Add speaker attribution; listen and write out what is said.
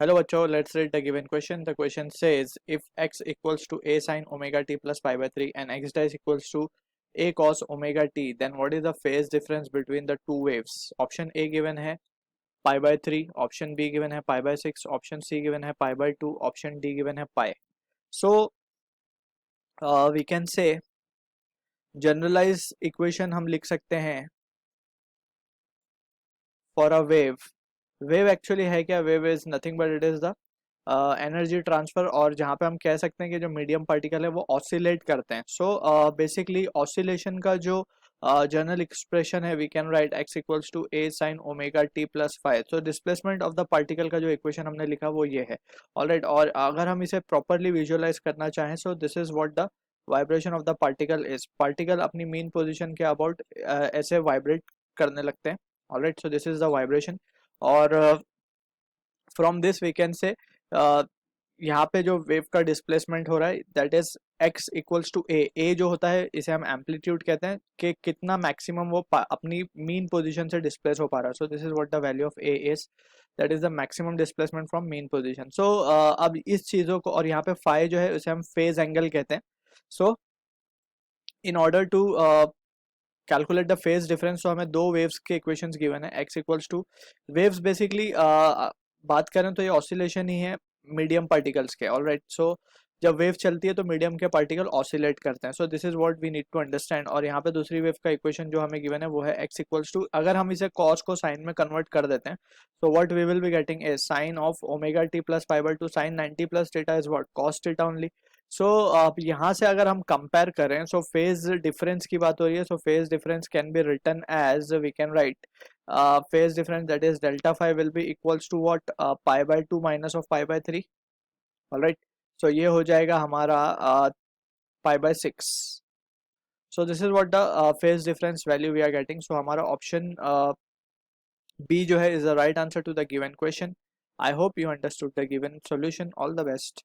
Speaker 1: Hello बच्चों, let's read the given question. The question says if x equals to a sin omega t plus pi by 3 and x dash equals to a cos omega t, then what is the phase difference between the two waves? Option A given है pi by 3, option B given है pi by 6, option C given है pi by 2, option D given है pi. So we can say generalized equation हम लिख सकते हैं for a wave. Wave actually है क्या? Wave is nothing but it is the energy transfer, और जहाँ पे हम कह सकते हैं कि जो मीडियम पार्टिकल है वो ऑसिलेट करते हैं. सो बेसिकली ऑसिलेशन का जो जनरल एक्सप्रेशन है, we can write x equals to a sine omega t plus five. So displacement of the particle का जो इक्वेशन हमने लिखा वो ये है. ऑलराइट, और अगर हम इसे प्रॉपरली विजुअलाइज करना चाहें, so this is what the vibration of the particle is. Particle अपनी मीन पोजिशन के अबाउट ऐसे वाइब्रेट करने लगते हैं. Alright, so this is the vibration. और from this we can say यहाँ पे जो वेव का डिस्प्लेसमेंट हो रहा है that is x equals to A जो होता है इसे हम एम्पलीट्यूड कहते हैं कि कितना मैक्सिमम वो अपनी मीन पोजीशन से डिस्प्लेस हो पा रहा है. So this is what the value of A is, that is the maximum displacement from mean position. सो अब इस चीज़ों को, और यहाँ पे फाई जो है उसे हम फेज एंगल कहते हैं. So in order to calculate the phase difference, तो हमें दो वेव्स के इक्वेशंस गिवन है. x equals to waves basically बात करें तो ये ऑसिलेशन ही है मीडियम पार्टिकल्स के. ऑलराइट, सो जब वेव चलती है तो मीडियम के पार्टिकल ऑसिलेट करते हैं. So this is what we need to understand. और यहाँ पे दूसरी वेव का इक्वेशन जो हमें गिवन है वो है x इक्वल्स टू, अगर हम इसे cos को sin में कन्वर्ट कर देते हैं, so what we will be getting is sin of omega t plus pi by 2 sin 90 plus theta is what? Cos theta only. सो अब यहाँ से अगर हम कंपेयर करें, सो फेज डिफरेंस की बात हो रही है. So phase difference can be written as, we can write phase difference that is delta phi will be equals to what? Pi by 2 minus of pi by 3. Alright, so ये हो जाएगा हमारा pi by 6. So this is what the phase difference value we are getting. So हमारा option B जो है is the right answer to the given question. I hope you understood the given solution. All the best.